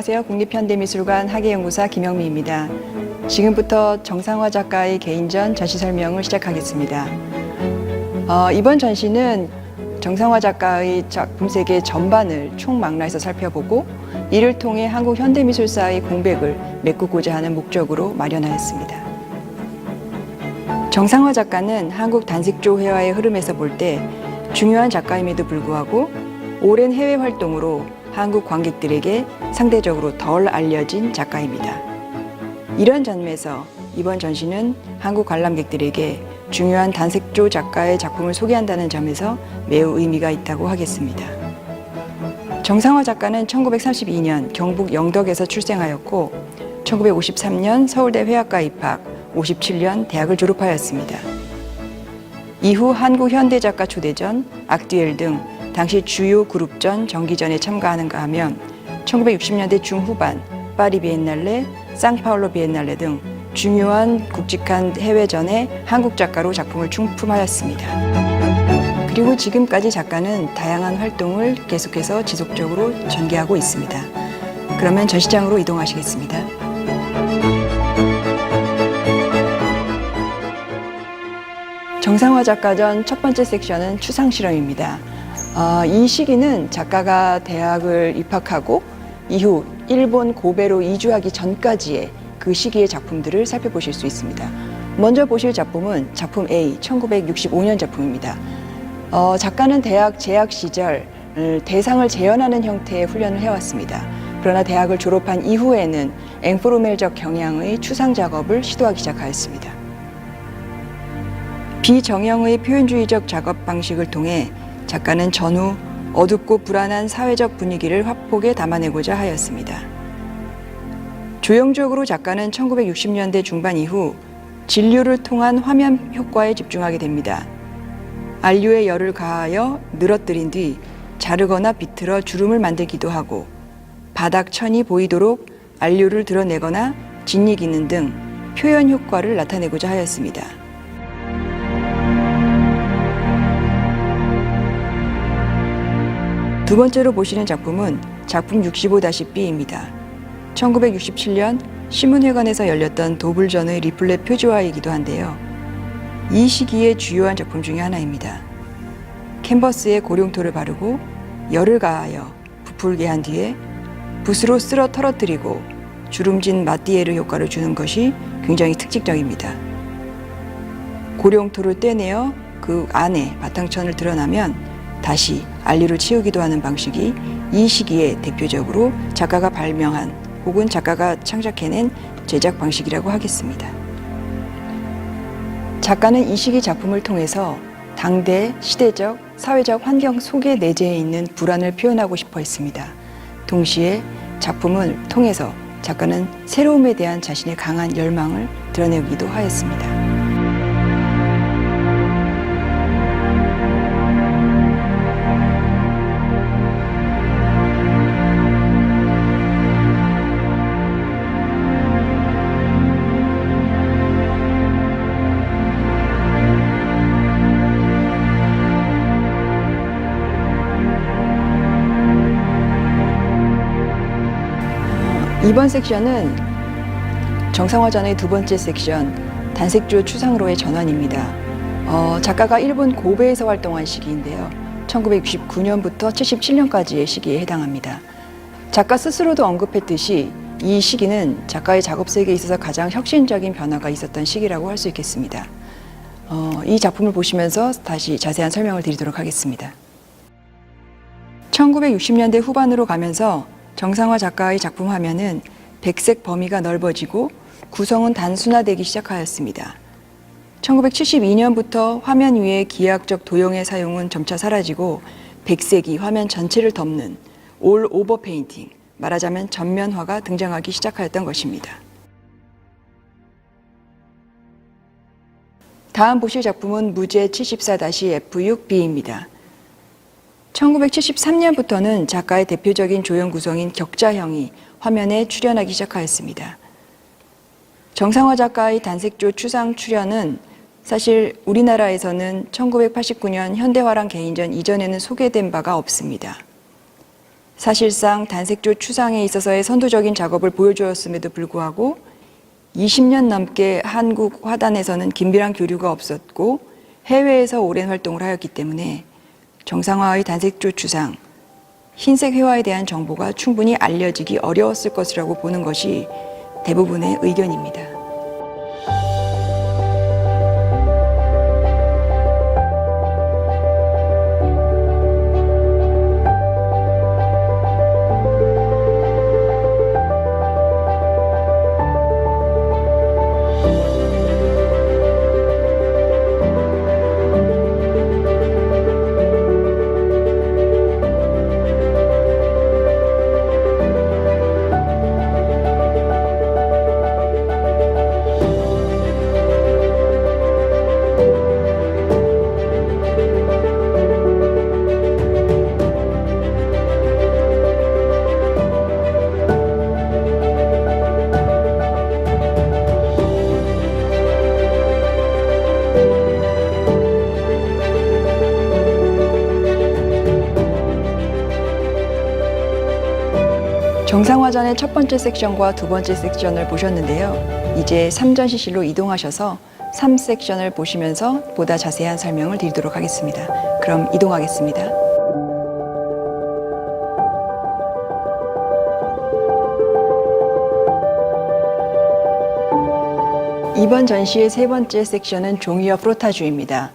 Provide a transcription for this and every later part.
안녕하세요. 국립현대미술관 학예연구사 김영미입니다. 지금부터 정상화 작가의 개인전 전시 설명을 시작하겠습니다. 이번 전시는 정상화 작가의 작품 세계 전반을 총망라해서 살펴보고 이를 통해 한국 현대미술사의 공백을 메꾸고자 하는 목적으로 마련하였습니다. 정상화 작가는 한국 단색조 회화의 흐름에서 볼 때 중요한 작가임에도 불구하고 오랜 해외 활동으로 한국 관객들에게 상대적으로 덜 알려진 작가입니다. 이런 점에서 이번 전시는 한국 관람객들에게 중요한 단색조 작가의 작품을 소개한다는 점에서 매우 의미가 있다고 하겠습니다. 정상화 작가는 1932년 경북 영덕에서 출생하였고 1953년 서울대 회화과 입학, 57년 대학을 졸업하였습니다. 이후 한국현대작가 초대전, 악듀엘 등 당시 주요 그룹전, 정기전에 참가하는가 하면 1960년대 중후반 파리 비엔날레, 상파울로 비엔날레 등 중요한 굵직한 해외전에 한국 작가로 작품을 출품하였습니다. 그리고 지금까지 작가는 다양한 활동을 계속해서 지속적으로 전개하고 있습니다. 그러면 전시장으로 이동하시겠습니다. 정상화 작가전 첫 번째 섹션은 추상실험입니다. 이 시기는 작가가 대학을 입학하고 이후 일본 고베로 이주하기 전까지의 그 시기의 작품들을 살펴보실 수 있습니다. 먼저 보실 작품은 작품 A, 1965년 작품입니다. 작가는 대학 재학 시절 대상을 재현하는 형태의 훈련을 해왔습니다. 그러나 대학을 졸업한 이후에는 앵포르멜적 경향의 추상 작업을 시도하기 시작하였습니다. 비정형의 표현주의적 작업 방식을 통해 작가는 전후 어둡고 불안한 사회적 분위기를 화폭에 담아내고자 하였습니다. 조형적으로 작가는 1960년대 중반 이후 진류를 통한 화면 효과에 집중하게 됩니다. 안류에 열을 가하여 늘어뜨린 뒤 자르거나 비틀어 주름을 만들기도 하고 바닥 천이 보이도록 안류를 드러내거나 짓이기는 등 표현 효과를 나타내고자 하였습니다. 두 번째로 보시는 작품은 작품 65-B입니다. 1967년 신문회관에서 열렸던 도불전의 리플렛 표지화이기도 한데요. 이 시기의 주요한 작품 중에 하나입니다. 캔버스에 고룡토를 바르고 열을 가하여 부풀게 한 뒤에 붓으로 쓸어 털어뜨리고 주름진 마띠에르 효과를 주는 것이 굉장히 특징적입니다. 고룡토를 떼내어 그 안에 바탕천을 드러나면 다시 안류를 치우기도 하는 방식이 이 시기에 대표적으로 작가가 발명한 혹은 작가가 창작해낸 제작 방식이라고 하겠습니다. 작가는 이 시기 작품을 통해서 당대 시대적, 사회적 환경 속에 내재해 있는 불안을 표현하고 싶어 했습니다. 동시에 작품을 통해서 작가는 새로움에 대한 자신의 강한 열망을 드러내기도 하였습니다. 이번 섹션은 정상화전의 두 번째 섹션, 단색조 추상으로의 전환입니다. 작가가 일본 고베에서 활동한 시기인데요. 1969년부터 77년까지의 시기에 해당합니다. 작가 스스로도 언급했듯이 이 시기는 작가의 작업 세계에 있어서 가장 혁신적인 변화가 있었던 시기라고 할 수 있겠습니다. 이 작품을 보시면서 다시 자세한 설명을 드리도록 하겠습니다. 1960년대 후반으로 가면서 정상화 작가의 작품 화면은 백색 범위가 넓어지고 구성은 단순화되기 시작하였습니다. 1972년부터 화면 위에 기하학적 도형의 사용은 점차 사라지고 백색이 화면 전체를 덮는 올 오버 페인팅, 말하자면 전면화가 등장하기 시작하였던 것입니다. 다음 보실 작품은 무제 74-F6B입니다. 1973년부터는 작가의 대표적인 조형 구성인 격자형이 화면에 출현하기 시작하였습니다. 정상화 작가의 단색조 추상 출현은 사실 우리나라에서는 1989년 현대화랑 개인전 이전에는 소개된 바가 없습니다. 사실상 단색조 추상에 있어서의 선두적인 작업을 보여주었음에도 불구하고 20년 넘게 한국 화단에서는 긴밀한 교류가 없었고 해외에서 오랜 활동을 하였기 때문에 정상화의 단색조 추상, 흰색 회화에 대한 정보가 충분히 알려지기 어려웠을 것이라고 보는 것이 대부분의 의견입니다. 정상화전의 첫 번째 섹션과 두 번째 섹션을 보셨는데요. 이제 3전시실로 이동하셔서 3섹션을 보시면서 보다 자세한 설명을 드리도록 하겠습니다. 그럼 이동하겠습니다. 이번 전시의 세 번째 섹션은 종이와 프로타주입니다.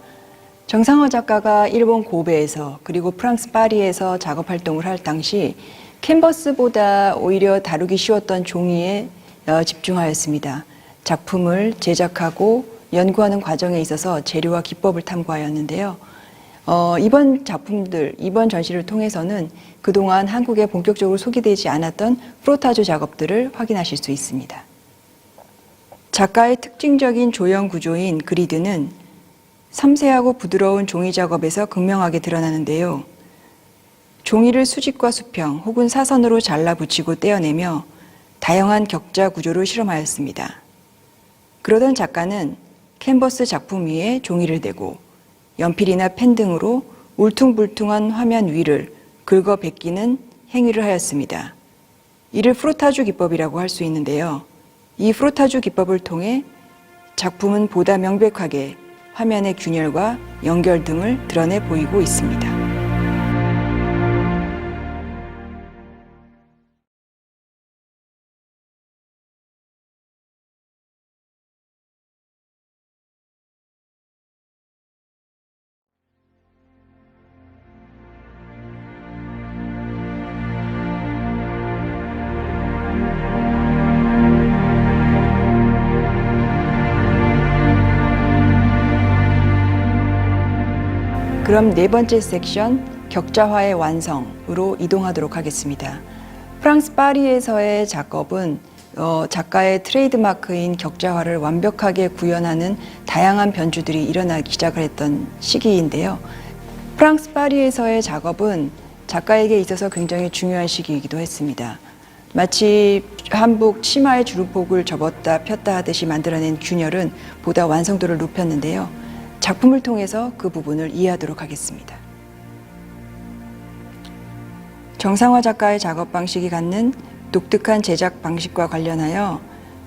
정상화 작가가 일본 고베에서 그리고 프랑스 파리에서 작업 활동을 할 당시 캔버스보다 오히려 다루기 쉬웠던 종이에 집중하였습니다. 작품을 제작하고 연구하는 과정에 있어서 재료와 기법을 탐구하였는데요. 이번 전시를 통해서는 그동안 한국에 본격적으로 소개되지 않았던 프로타주 작업들을 확인하실 수 있습니다. 작가의 특징적인 조형 구조인 그리드는 섬세하고 부드러운 종이 작업에서 극명하게 드러나는데요. 종이를 수직과 수평 혹은 사선으로 잘라 붙이고 떼어내며 다양한 격자 구조를 실험하였습니다. 그러던 작가는 캔버스 작품 위에 종이를 대고 연필이나 펜 등으로 울퉁불퉁한 화면 위를 긁어 베끼는 행위를 하였습니다. 이를 프로타주 기법이라고 할 수 있는데요. 이 프로타주 기법을 통해 작품은 보다 명백하게 화면의 균열과 연결 등을 드러내 보이고 있습니다. 그럼 네 번째 섹션 격자화의 완성으로 이동하도록 하겠습니다. 프랑스 파리에서의 작업은 작가의 트레이드마크인 격자화를 완벽하게 구현하는 다양한 변주들이 일어나기 시작을 했던 시기인데요. 프랑스 파리에서의 작업은 작가에게 있어서 굉장히 중요한 시기이기도 했습니다. 마치 한복 치마의 주름폭을 접었다 폈다 하듯이 만들어낸 균열은 보다 완성도를 높였는데요. 작품을 통해서 그 부분을 이해하도록 하겠습니다. 정상화 작가의 작업 방식이 갖는 독특한 제작 방식과 관련하여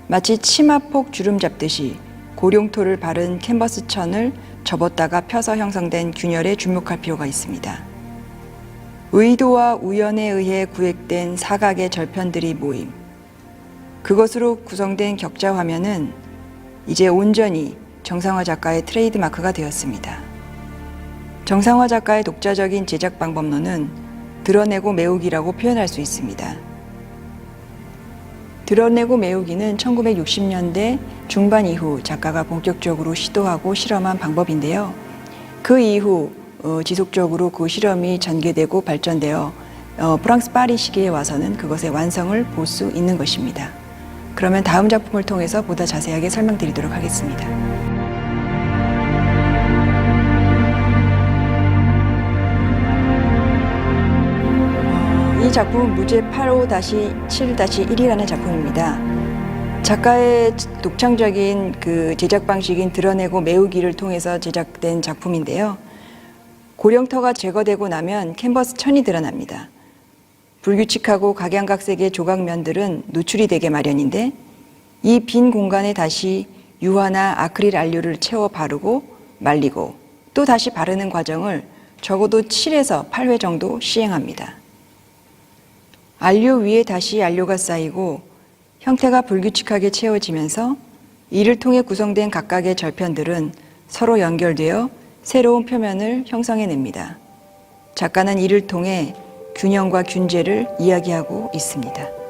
마치 치마폭 주름 잡듯이 고룡토를 바른 캔버스 천을 접었다가 펴서 형성된 균열에 주목할 필요가 있습니다. 의도와 우연에 의해 구획된 사각의 절편들이 모임, 그것으로 구성된 격자 화면은 이제 온전히 정상화 작가의 트레이드 마크가 되었습니다. 정상화 작가의 독자적인 제작 방법론은 드러내고 메우기라고 표현할 수 있습니다. 드러내고 메우기는 1960년대 중반 이후 작가가 본격적으로 시도하고 실험한 방법인데요. 그 이후 지속적으로 그 실험이 전개되고 발전되어 프랑스 파리 시기에 와서는 그것의 완성을 볼 수 있는 것입니다. 그러면 다음 작품을 통해서 보다 자세하게 설명드리도록 하겠습니다. 이 작품은 무제 85-7-1이라는 작품입니다. 작가의 독창적인 그 제작 방식인 드러내고 메우기를 통해서 제작된 작품인데요. 고령터가 제거되고 나면 캔버스 천이 드러납니다. 불규칙하고 각양각색의 조각면들은 노출이 되게 마련인데 이 빈 공간에 다시 유화나 아크릴 안료를 채워 바르고 말리고 또 다시 바르는 과정을 적어도 7에서 8회 정도 시행합니다. 안료 위에 다시 안료가 쌓이고 형태가 불규칙하게 채워지면서 이를 통해 구성된 각각의 절편들은 서로 연결되어 새로운 표면을 형성해냅니다. 작가는 이를 통해 균형과 균제를 이야기하고 있습니다.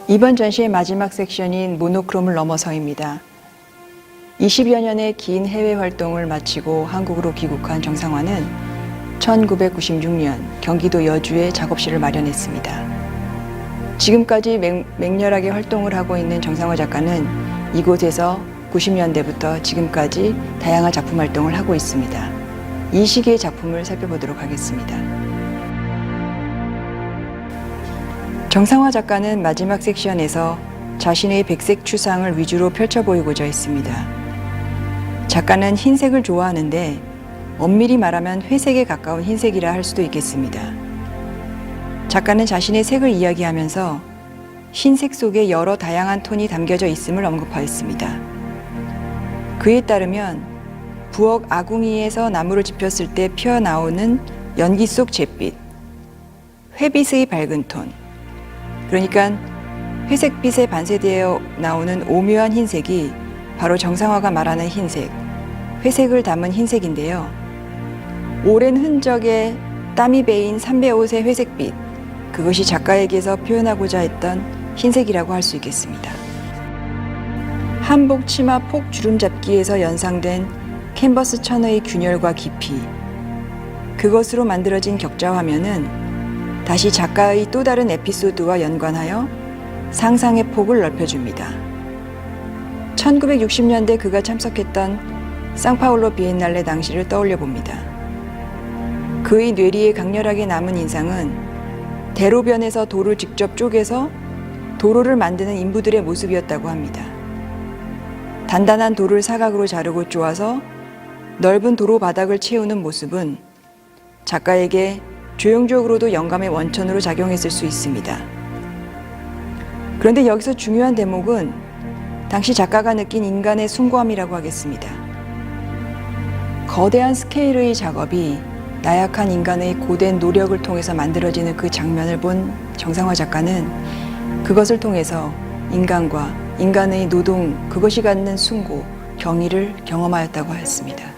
이번 전시의 마지막 섹션인 모노크롬을 넘어서입니다. 20여 년의 긴 해외 활동을 마치고 한국으로 귀국한 정상화는 1996년 경기도 여주에 작업실을 마련했습니다. 지금까지 맹렬하게 활동을 하고 있는 정상화 작가는 이곳에서 90년대부터 지금까지 다양한 작품 활동을 하고 있습니다. 이 시기의 작품을 살펴보도록 하겠습니다. 정상화 작가는 마지막 섹션에서 자신의 백색 추상을 위주로 펼쳐 보이고자 했습니다. 작가는 흰색을 좋아하는데 엄밀히 말하면 회색에 가까운 흰색이라 할 수도 있겠습니다. 작가는 자신의 색을 이야기하면서 흰색 속에 여러 다양한 톤이 담겨져 있음을 언급하였습니다. 그에 따르면 부엌 아궁이에서 나무를 지폈을 때 피어나오는 연기 속 잿빛, 회빛의 밝은 톤, 그러니까 회색빛에 반사되어 나오는 오묘한 흰색이 바로 정상화가 말하는 흰색, 회색을 담은 흰색인데요. 오랜 흔적에 땀이 배인 삼배옷의 회색빛, 그것이 작가에게서 표현하고자 했던 흰색이라고 할 수 있겠습니다. 한복 치마 폭 주름잡기에서 연상된 캔버스 천의 균열과 깊이, 그것으로 만들어진 격자 화면은 다시 작가의 또 다른 에피소드와 연관하여 상상의 폭을 넓혀줍니다. 1960년대 그가 참석했던 상파울로 비엔날레 당시를 떠올려 봅니다. 그의 뇌리에 강렬하게 남은 인상은 대로변에서 돌을 직접 쪼개서 도로를 만드는 인부들의 모습이었다고 합니다. 단단한 돌을 사각으로 자르고 쪼아서 넓은 도로 바닥을 채우는 모습은 작가에게 조형적으로도 영감의 원천으로 작용했을 수 있습니다. 그런데 여기서 중요한 대목은 당시 작가가 느낀 인간의 숭고함이라고 하겠습니다. 거대한 스케일의 작업이 나약한 인간의 고된 노력을 통해서 만들어지는 그 장면을 본 정상화 작가는 그것을 통해서 인간과 인간의 노동, 그것이 갖는 숭고, 경의를 경험하였다고 하였습니다.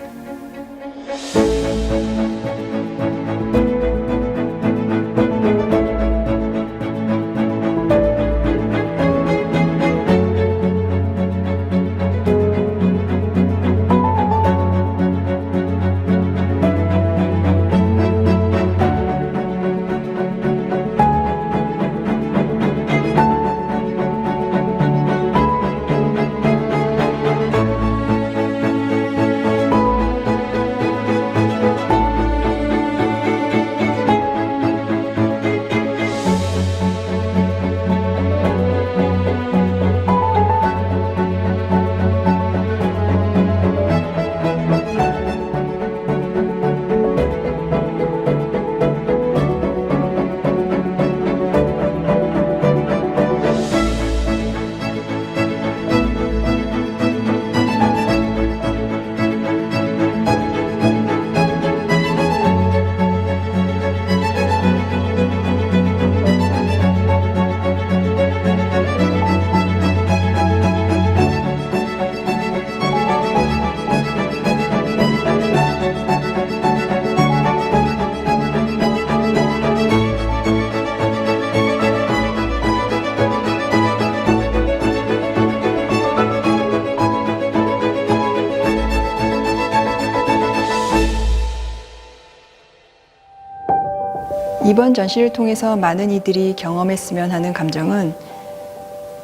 이번 전시를 통해서 많은 이들이 경험했으면 하는 감정은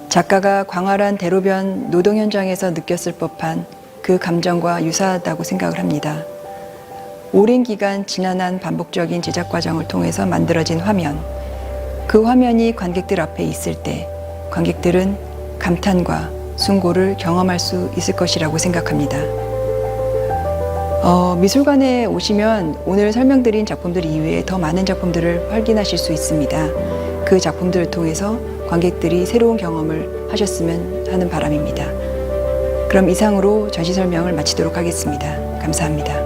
작가가 광활한 대로변 노동 현장에서 느꼈을 법한 그 감정과 유사하다고 생각을 합니다. 오랜 기간 지난한 반복적인 제작 과정을 통해서 만들어진 화면, 그 화면이 관객들 앞에 있을 때 관객들은 감탄과 숭고를 경험할 수 있을 것이라고 생각합니다. 미술관에 오시면 오늘 설명드린 작품들 이외에 더 많은 작품들을 확인하실 수 있습니다. 그 작품들을 통해서 관객들이 새로운 경험을 하셨으면 하는 바람입니다. 그럼 이상으로 전시 설명을 마치도록 하겠습니다. 감사합니다.